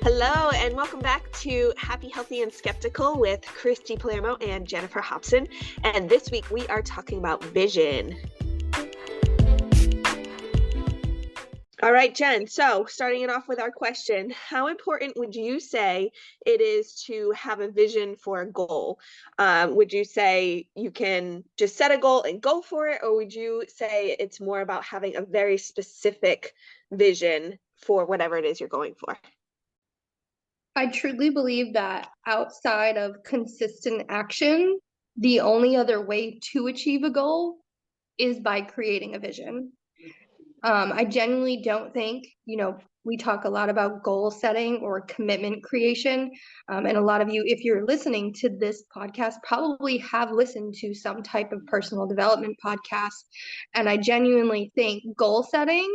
Hello, and welcome back to Happy, Healthy, and Skeptical with Christy Palermo and Jennifer Hobson. And this week we are talking about vision. All right, Jen, so starting it off with our question, how important would you say it is to have a vision for a goal? Would you say you can just set a goal and go for it, or would you say it's more about having a very specific vision for whatever it is you're going for? I truly believe that outside of consistent action, the only other way to achieve a goal is by creating a vision. I genuinely don't think, we talk a lot about goal setting or commitment creation. And a lot of you, if you're listening to this podcast, probably have listened to some type of personal development podcast. And I genuinely think goal setting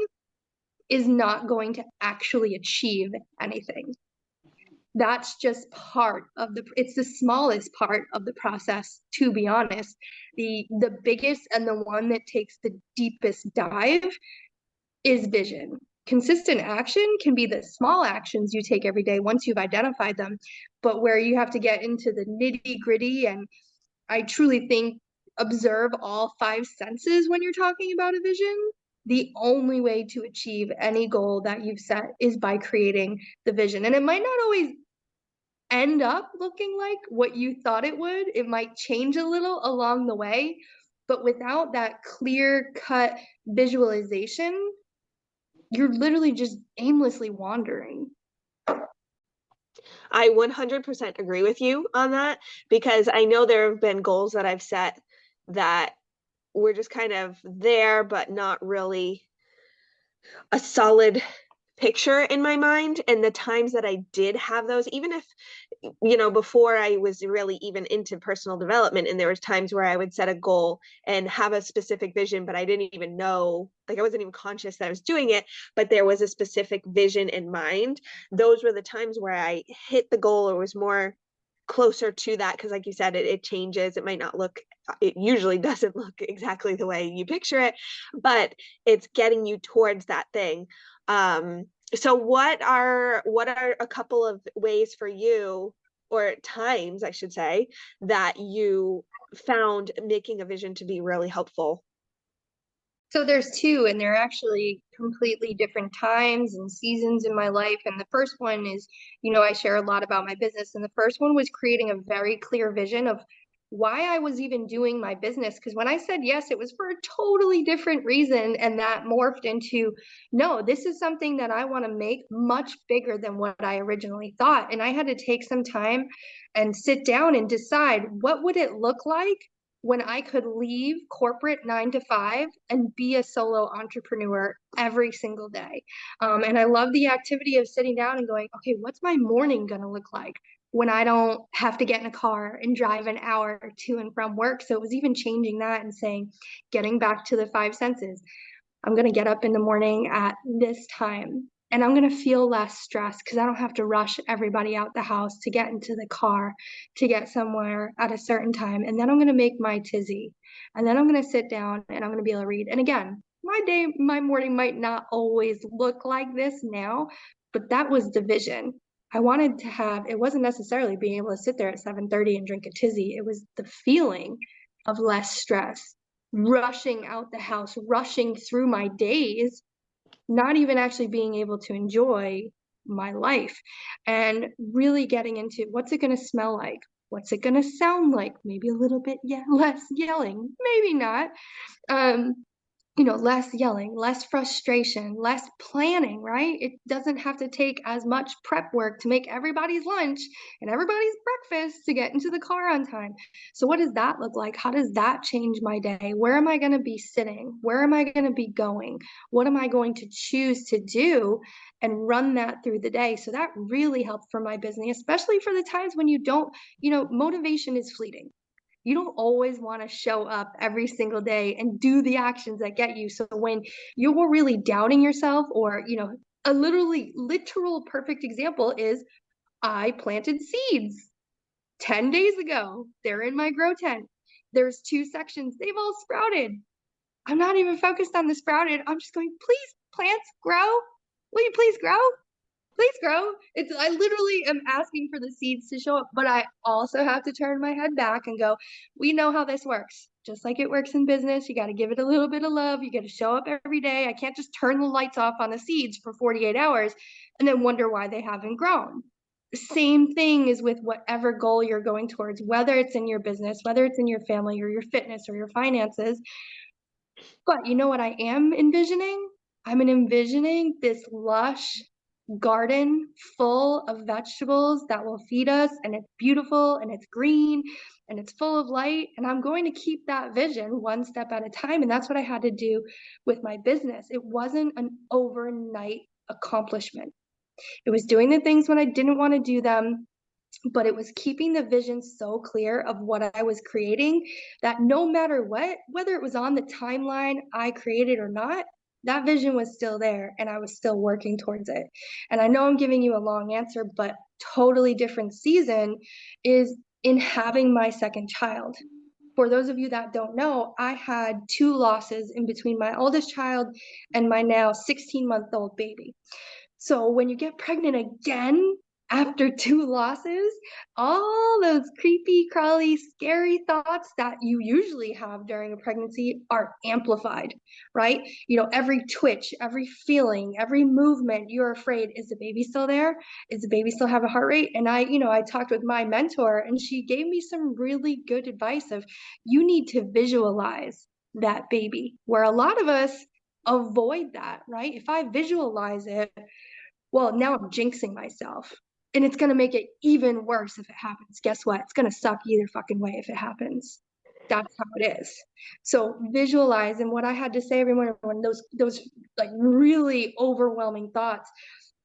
is not going to actually achieve anything. That's just it's the smallest part of the process, to be honest. The biggest and the one that takes the deepest dive is vision. Consistent action can be the small actions you take every day once you've identified them, but where you have to get into the nitty-gritty, and I truly think observe all five senses when you're talking about a vision. The only way to achieve any goal that you've set is by creating the vision. And it might not always end up looking like what you thought it would. It might change a little along the way, but without that clear-cut visualization, you're literally just aimlessly wandering. I 100% agree with you on that, because I know there have been goals that I've set that were just kind of there, but not really a solid picture in my mind. And the times that I did have those, even if, before I was really even into personal development, and there was times where I would set a goal and have a specific vision, but I didn't even know, like I wasn't even conscious that I was doing it, but there was a specific vision in mind. Those were the times where I hit the goal or was more closer to that, because like you said, it changes. It might not look, it usually doesn't look exactly the way you picture it, but it's getting you towards that thing. So what are a couple of ways for you, or times I should say, that you found making a vision to be really helpful? So there's two, and they're actually completely different times and seasons in my life. And the first one is, I share a lot about my business. And the first one was creating a very clear vision of why I was even doing my business. Because when I said yes, it was for a totally different reason. And that morphed into, no, this is something that I want to make much bigger than what I originally thought. And I had to take some time and sit down and decide, what would it look like when I could leave corporate 9 to 5 and be a solo entrepreneur every single day. And I love the activity of sitting down and going, okay, what's my morning going to look like when I don't have to get in a car and drive an hour to and from work? So it was even changing that and saying, getting back to the five senses, I'm going to get up in the morning at this time, and I'm going to feel less stressed because I don't have to rush everybody out the house to get into the car to get somewhere at a certain time. And then I'm going to make my tizzy, and then I'm going to sit down and I'm going to be able to read. And again, my morning might not always look like this now, but that was the vision. I wanted to have, it wasn't necessarily being able to sit there at 7:30 and drink a tizzy. It was the feeling of less stress, rushing out the house, rushing through my days, not even actually being able to enjoy my life, and really getting into what's it going to smell like? What's it going to sound like? Maybe a little bit less yelling, maybe not. Um, less yelling, less frustration, less planning, right? It doesn't have to take as much prep work to make everybody's lunch and everybody's breakfast to get into the car on time. So what does that look like? How does that change my day? Where am I going to be sitting? Where am I going to be going? What am I going to choose to do, and run that through the day? So that really helped for my business, especially for the times when you don't, motivation is fleeting. You don't always want to show up every single day and do the actions that get you. So when you're really doubting yourself, or, a literal perfect example is I planted seeds 10 days ago. They're in my grow tent. There's 2 sections. They've all sprouted. I'm not even focused on the sprouted. I'm just going, please, plants, grow. Will you please grow? please grow. I literally am asking for the seeds to show up, but I also have to turn my head back and go, we know how this works. Just like it works in business, you got to give it a little bit of love. You got to show up every day. I can't just turn the lights off on the seeds for 48 hours and then wonder why they haven't grown. The same thing is with whatever goal you're going towards, whether it's in your business, whether it's in your family or your fitness or your finances. But you know what I am envisioning? I'm envisioning this lush garden full of vegetables that will feed us, and it's beautiful and it's green and it's full of light, and I'm going to keep that vision one step at a time. And that's what I had to do with my business. It wasn't an overnight accomplishment. It was doing the things when I didn't want to do them, but it was keeping the vision so clear of what I was creating that no matter what, whether it was on the timeline I created or not, that vision was still there and I was still working towards it. And I know I'm giving you a long answer, but totally different season is in having my second child. For those of you that don't know, I had two losses in between my oldest child and my now 16-month-old baby. So when you get pregnant again after two losses, all those creepy, crawly, scary thoughts that you usually have during a pregnancy are amplified, right? You know, every twitch, every feeling, every movement, you're afraid, is the baby still there? Is the baby still have a heart rate? And I talked with my mentor and she gave me some really good advice of you need to visualize that baby, where a lot of us avoid that, right? If I visualize it, well, now I'm jinxing myself. And it's going to make it even worse if it happens. Guess what? It's going to suck either fucking way if it happens. That's how it is. So visualize. And what I had to say every morning when those like really overwhelming thoughts,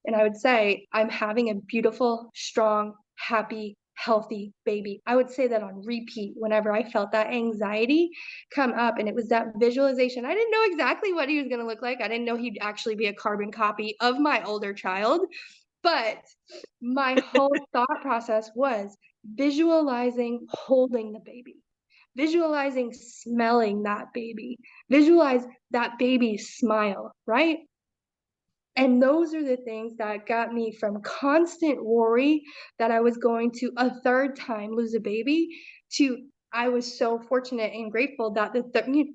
and I would say, I'm having a beautiful, strong, happy, healthy baby. I would say that on repeat whenever I felt that anxiety come up. And it was that visualization. I didn't know exactly what he was going to look like. I didn't know he'd actually be a carbon copy of my older child. But my whole thought process was visualizing holding the baby, visualizing smelling that baby, visualize that baby's smile, right? And those are the things that got me from constant worry that I was going to a third time lose a baby to I was so fortunate and grateful that the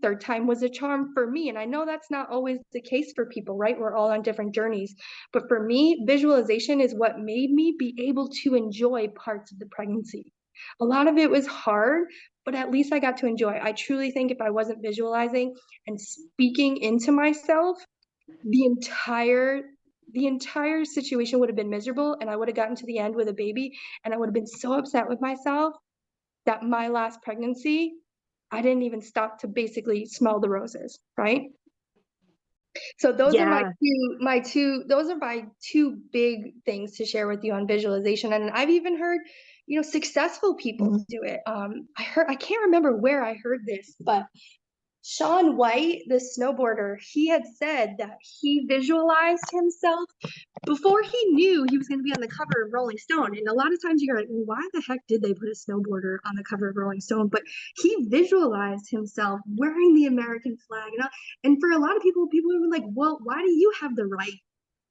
third time was a charm for me. And I know that's not always the case for people, right? We're all on different journeys. But for me, visualization is what made me be able to enjoy parts of the pregnancy. A lot of it was hard, but at least I got to enjoy. I truly think if I wasn't visualizing and speaking into myself, the entire the entire situation would have been miserable and I would have gotten to the end with a baby and I would have been so upset with myself that my last pregnancy I didn't even stop to basically smell the roses, right? So those are Yeah. my two big things to share with you on visualization. And I've even heard, successful people do it. I can't remember where I heard this, but Shaun White, the snowboarder, he had said that he visualized himself before he knew he was going to be on the cover of Rolling Stone. And a lot of times you're like, well, why the heck did they put a snowboarder on the cover of Rolling Stone? But he visualized himself wearing the American flag. And for a lot of people were like, well, why do you have the right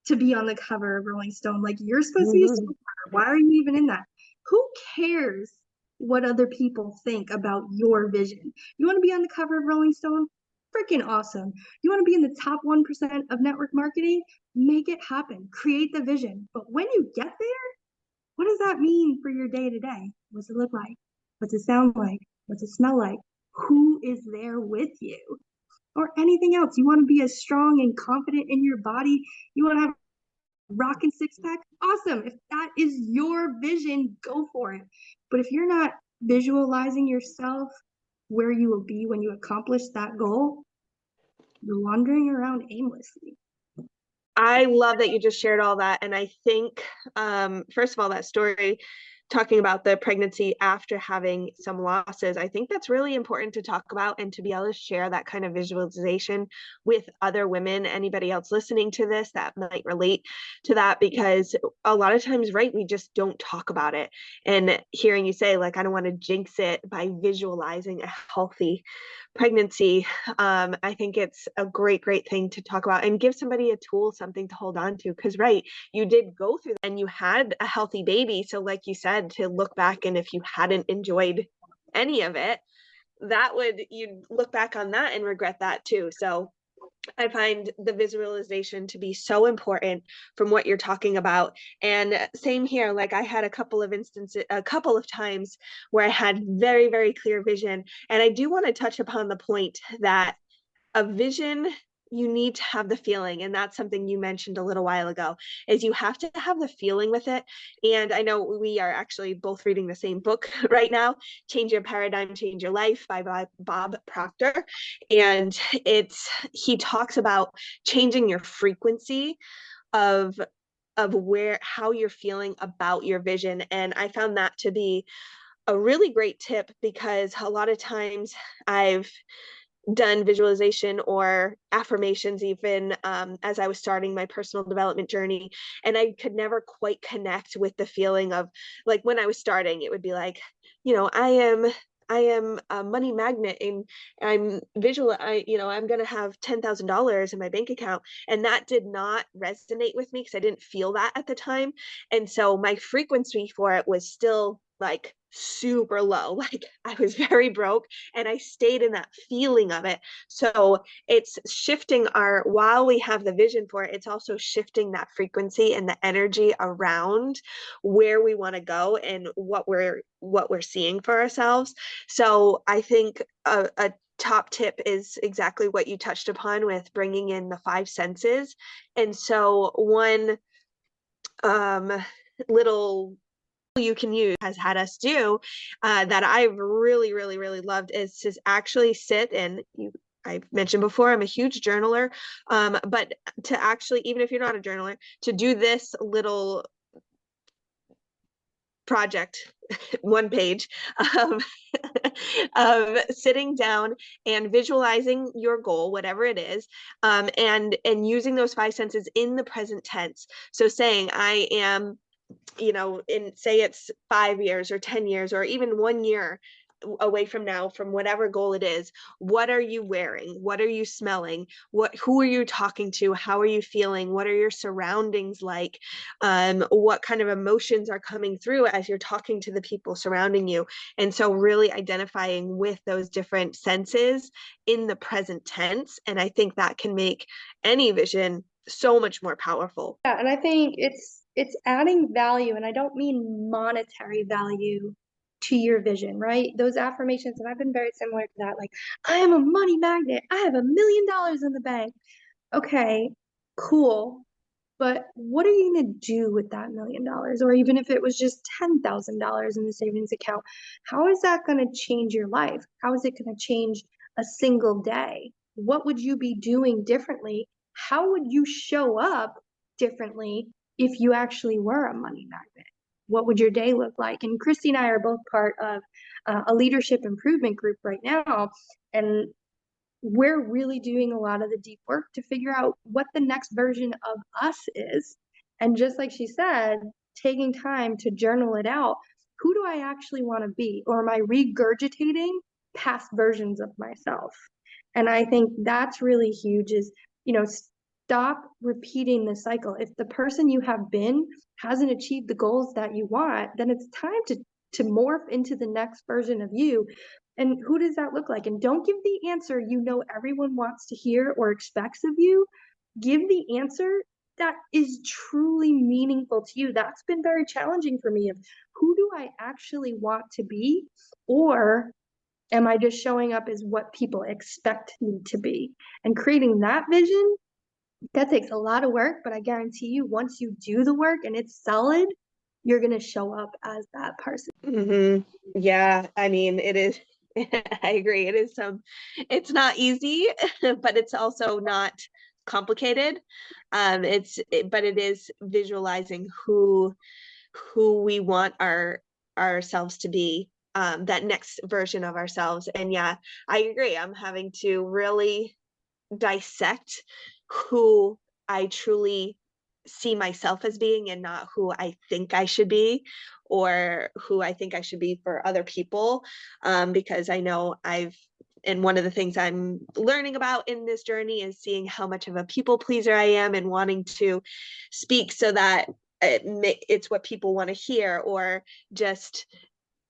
to be on the cover of Rolling Stone? Like, you're supposed to be a Mhm. snowboarder. Why are you even in that? Who cares what other people think about your vision? You want to be on the cover of Rolling Stone? Freaking awesome. You want to be in the top 1% of network marketing? Make it happen. Create the vision. But when you get there, what does that mean for your day to day? What's it look like? What's it sound like? What's it smell like? Who is there with you? Or anything else. You want to be as strong and confident in your body. You want to have rocking six pack. Awesome. If that is your vision, go for it. But if you're not visualizing yourself where you will be when you accomplish that goal, you're wandering around aimlessly. I love that you just shared all that. And I think, first of all, that story talking about the pregnancy after having some losses, I think that's really important to talk about and to be able to share that kind of visualization with other women, anybody else listening to this that might relate to that, because a lot of times, right, we just don't talk about it. And hearing you say, like, I don't want to jinx it by visualizing a healthy pregnancy, I think it's a great thing to talk about and give somebody a tool, something to hold on to. Because, right, you did go through that and you had a healthy baby. So, like you said, to look back, and if you hadn't enjoyed any of it, that would, you'd look back on that and regret that too. So, I find the visualization to be so important from what you're talking about. And same here, like I had a couple of instances, a couple of times where I had very clear vision. And I do want to touch upon the point that a vision, you need to have the feeling, and that's something you mentioned a little while ago, is you have to have the feeling with it. And I know we are actually both reading the same book right now, Change Your Paradigm, Change Your Life by Bob Proctor. And he talks about changing your frequency of where, how you're feeling about your vision. And I found that to be a really great tip, because a lot of times I've done visualization or affirmations even, as I was starting my personal development journey, and I could never quite connect with the feeling of, like, when I was starting, it would be like, I am a money magnet, and I'm going to have $10,000 in my bank account. And that did not resonate with me because I didn't feel that at the time. And so my frequency for it was still like super low. Like I was very broke, and I stayed in that feeling of it. So it's shifting while we have the vision for it, it's also shifting that frequency and the energy around where we want to go and what we're seeing for ourselves. So I think a top tip is exactly what you touched upon with bringing in the five senses. And so one um, little you can use has had us do, that I've really loved, is to actually sit and I've mentioned before, I'm a huge journaler, but to actually, even if you're not a journaler, to do this little project, one page, of, of sitting down and visualizing your goal, whatever it is, and using those five senses in the present tense. So saying, I am, in, say it's 5 years or 10 years or even 1 year away from now, from whatever goal it is, what are you wearing, what are you smelling, who are you talking to, how are you feeling, what are your surroundings like, what kind of emotions are coming through as you're talking to the people surrounding you. And so really identifying with those different senses in the present tense, and I think that can make any vision so much more powerful. Yeah, and I think it's adding value, and I don't mean monetary value to your vision, right? Those affirmations, and I've been very similar to that, like, I am a money magnet, I have $1 million in the bank. Okay, cool. But what are you going to do with that $1 million? Or even if it was just $10,000 in the savings account, how is that going to change your life? How is it going to change a single day? What would you be doing differently? How would you show up differently if you actually were a money magnet? What would your day look like? And Christy and I are both part of a leadership improvement group right now. And we're really doing a lot of the deep work to figure out what the next version of us is. And just like she said, taking time to journal it out. Who do I actually want to be? Or am I regurgitating past versions of myself? And I think that's really huge is, stop repeating the cycle. If the person you have been hasn't achieved the goals that you want, then it's time to morph into the next version of you. And who does that look like? And don't give the answer everyone wants to hear or expects of you. Give the answer that is truly meaningful to you. That's been very challenging for me, of who do I actually want to be? Or am I just showing up as what people expect me to be? And creating that vision, that takes a lot of work, but I guarantee you, once you do the work and it's solid, you're going to show up as that person. Yeah, I mean, it is. I agree. It's not easy, but it's also not complicated. But it is visualizing who we want ourselves to be, that next version of ourselves. And yeah, I agree. I'm having to really dissect who I truly see myself as being and not who I think I should be or who I think I should be for other people. Because I know and one of the things I'm learning about in this journey is seeing how much of a people pleaser I am and wanting to speak so that it's what people want to hear, or just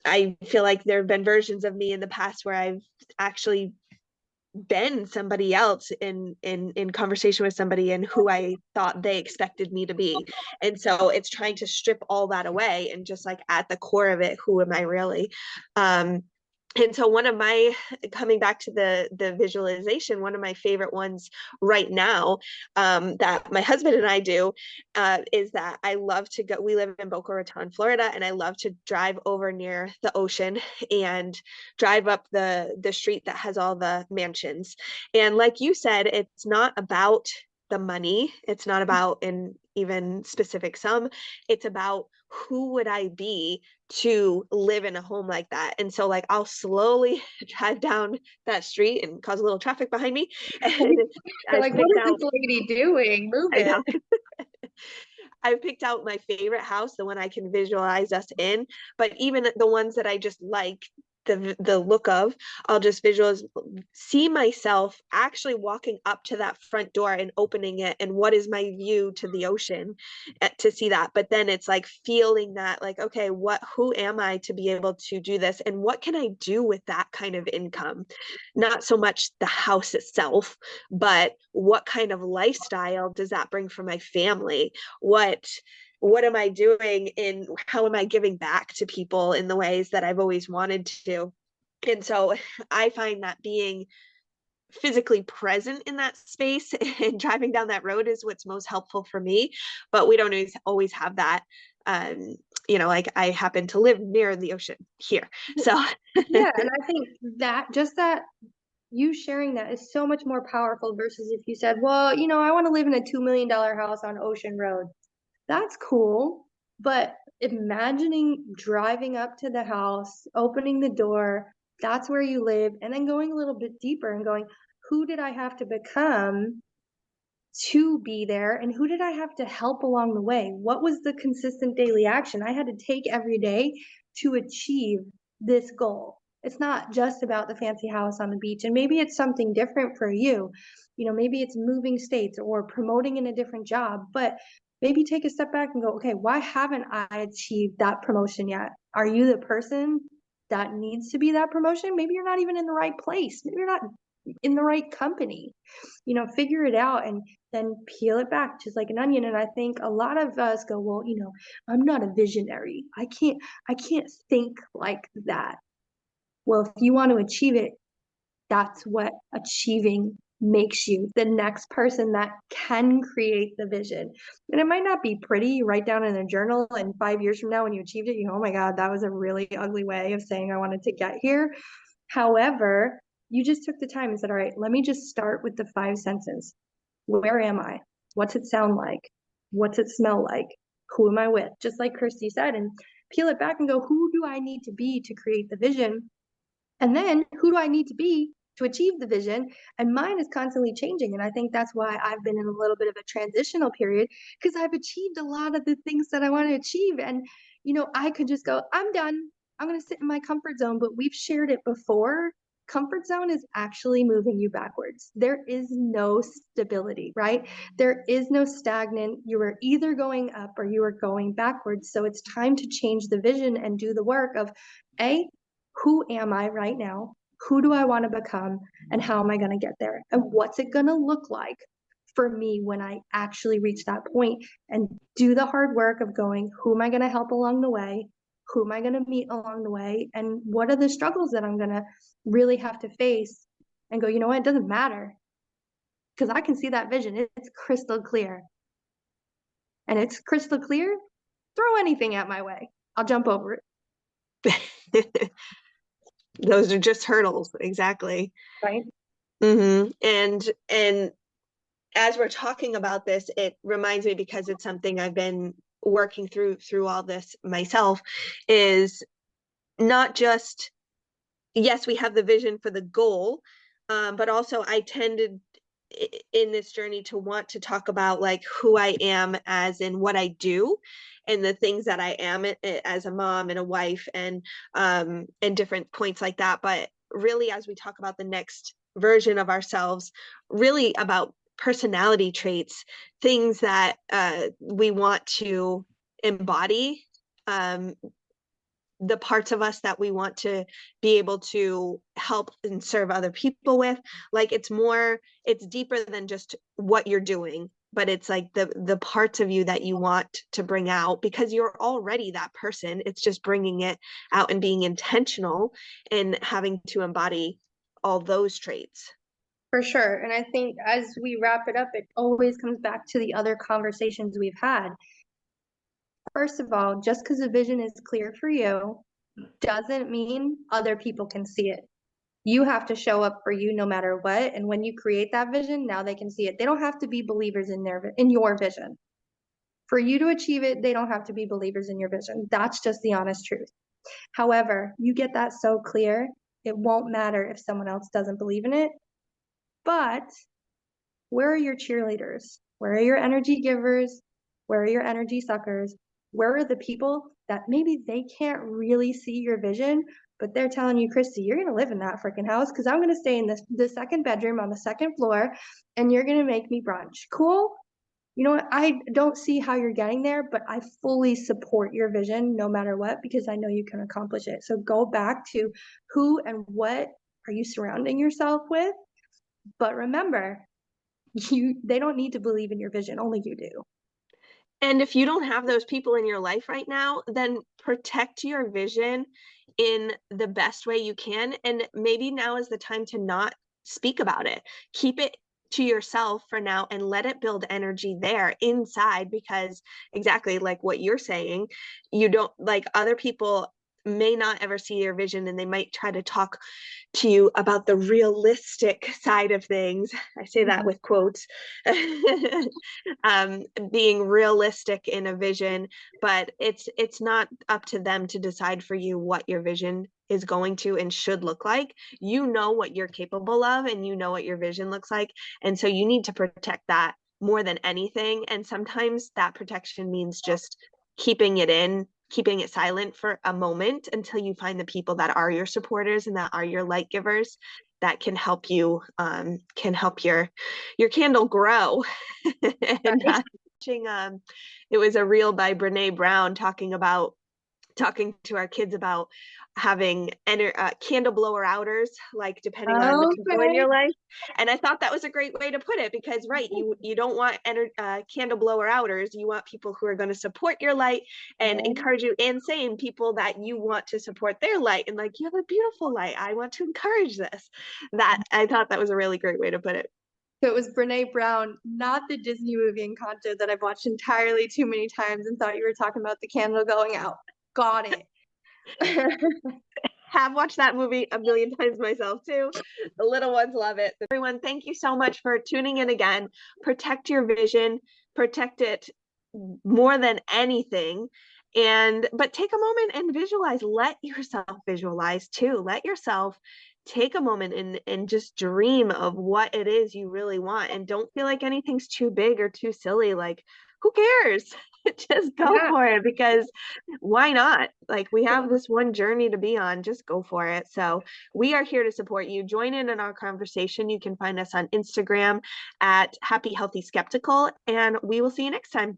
I feel like there have been versions of me in the past where I've actually been somebody else in conversation with somebody and who I thought they expected me to be. And so it's trying to strip all that away and just like at the core of it, who am I really? And so one of my, coming back to the visualization, one of my favorite ones right now, that my husband and I do, is that I love to go, we live in Boca Raton, Florida, and I love to drive over near the ocean and drive up the street that has all the mansions. And like you said, it's not about the money. It's not about an even specific sum. It's about who would I be to live in a home like that. And so like I'll slowly drive down that street and cause a little traffic behind me. And You're I've like, what picked is out, this lady doing? Move I it. know, I've picked out my favorite house, the one I can visualize us in, but even the ones that I just like the look of, I'll just visualize, see myself actually walking up to that front door and opening it, and what is my view to the ocean, to see that. But then it's like feeling that like, okay, who am I to be able to do this, and what can I do with that kind of income? Not so much the house itself, but what kind of lifestyle does that bring for my family? What am I doing, and how am I giving back to people in the ways that I've always wanted to? And so I find that being physically present in that space and driving down that road is what's most helpful for me. But we don't always have that. Um, like I happen to live near the ocean here. So Yeah, and I think that just that you sharing that is so much more powerful versus if you said, well, I want to live in a $2 million house on Ocean Road. That's cool. But imagining driving up to the house, opening the door, that's where you live, and then going a little bit deeper and going, who did I have to become to be there? And who did I have to help along the way? What was the consistent daily action I had to take every day to achieve this goal? It's not just about the fancy house on the beach. And maybe it's something different for you. Maybe it's moving states or promoting in a different job, but maybe take a step back and go, okay, why haven't I achieved that promotion yet? Are you the person that needs to be that promotion? Maybe you're not even in the right place. Maybe you're not in the right company. Figure it out and then peel it back just like an onion. And I think a lot of us go, well, I'm not a visionary. I can't think like that. Well, if you want to achieve it, that's what achieving makes you, the next person that can create the vision. And it might not be pretty. You write down in a journal, and 5 years from now, when you achieved it, oh my God, that was a really ugly way of saying I wanted to get here. However, you just took the time and said, all right, let me just start with the 5 senses. Where am I? What's it sound like? What's it smell like? Who am I with? Just like Kirsty said, and peel it back and go, who do I need to be to create the vision? And then who do I need to be to achieve the vision? And mine is constantly changing. And I think that's why I've been in a little bit of a transitional period, because I've achieved a lot of the things that I want to achieve. And, I could just go, I'm done. I'm going to sit in my comfort zone. But we've shared it before. Comfort zone is actually moving you backwards. There is no stability, right? There is no stagnant. You are either going up or you are going backwards. So it's time to change the vision and do the work of who am I right now? Who do I want to become? And how am I going to get there? And what's it going to look like for me when I actually reach that point and do the hard work of going, who am I going to help along the way? Who am I going to meet along the way? And what are the struggles that I'm going to really have to face? And go, you know what? It doesn't matter because I can see that vision. It's crystal clear. And it's crystal clear. Throw anything at my way. I'll jump over it. those are just hurdles. Exactly. Right. And as we're talking about this, it reminds me, because it's something I've been working through all this myself, is not just, yes, we have the vision for the goal, but also I tended in this journey to want to talk about like who I am as in what I do and the things that I am as a mom and a wife and different points like that. But really, as we talk about the next version of ourselves, really about personality traits, things that we want to embody, um, the parts of us that we want to be able to help and serve other people with. Like it's deeper than just what you're doing, but it's like the parts of you that you want to bring out because you're already that person. It's just bringing it out and being intentional and having to embody all those traits. For sure. And I think as we wrap it up, it always comes back to the other conversations we've had. First of all, just because a vision is clear for you doesn't mean other people can see it. You have to show up for you no matter what. And when you create that vision, now they can see it. They don't have to be believers in your vision. For you to achieve it, they don't have to be believers in your vision. That's just the honest truth. However, you get that so clear, it won't matter if someone else doesn't believe in it. But where are your cheerleaders? Where are your energy givers? Where are your energy suckers? Where are the people that maybe they can't really see your vision, but they're telling you, Christy, you're going to live in that freaking house because I'm going to stay in the second bedroom on the second floor and you're going to make me brunch. Cool? You know what? I don't see how you're getting there, but I fully support your vision no matter what because I know you can accomplish it. So go back to who and what are you surrounding yourself with? But remember, they don't need to believe in your vision, only you do. And if you don't have those people in your life right now, then protect your vision in the best way you can. And maybe now is the time to not speak about it. Keep it to yourself for now and let it build energy there inside because exactly like what you're saying, you don't like other people may not ever see your vision and they might try to talk to you about the realistic side of things. I say that with quotes. Being realistic in a vision, but it's not up to them to decide for you what your vision is going to and should look like. You know what you're capable of and you know what your vision looks like, and so you need to protect that more than anything. And sometimes that protection means just keeping it in, keeping it silent for a moment until you find the people that are your supporters and that are your light givers that can help your candle grow. And watching it was a reel by Brene Brown talking to our kids about having candle blower outers, like depending on the people in Okay. your life. And I thought that was a great way to put it because, right, you don't want candle blower outers. You want people who are going to support your light and encourage you, and same people that you want to support their light. And like, you have a beautiful light. I want to encourage this. That I thought that was a really great way to put it. So it was Brene Brown, not the Disney movie Encanto that I've watched entirely too many times and thought you were talking about the candle going out. Got it. Have watched that movie a million times myself too. The little ones love it. Everyone, thank you so much for tuning in again. Protect your vision, protect it more than anything. But take a moment and visualize. Let yourself visualize too. Let yourself take a moment and just dream of what it is you really want. And don't feel like anything's too big or too silly. Like, who cares? Just go Yeah. for it because why not? Like we have this one journey to be on, just go for it. So we are here to support you. Join in our conversation. You can find us on Instagram at Happy Healthy Skeptical, and we will see you next time.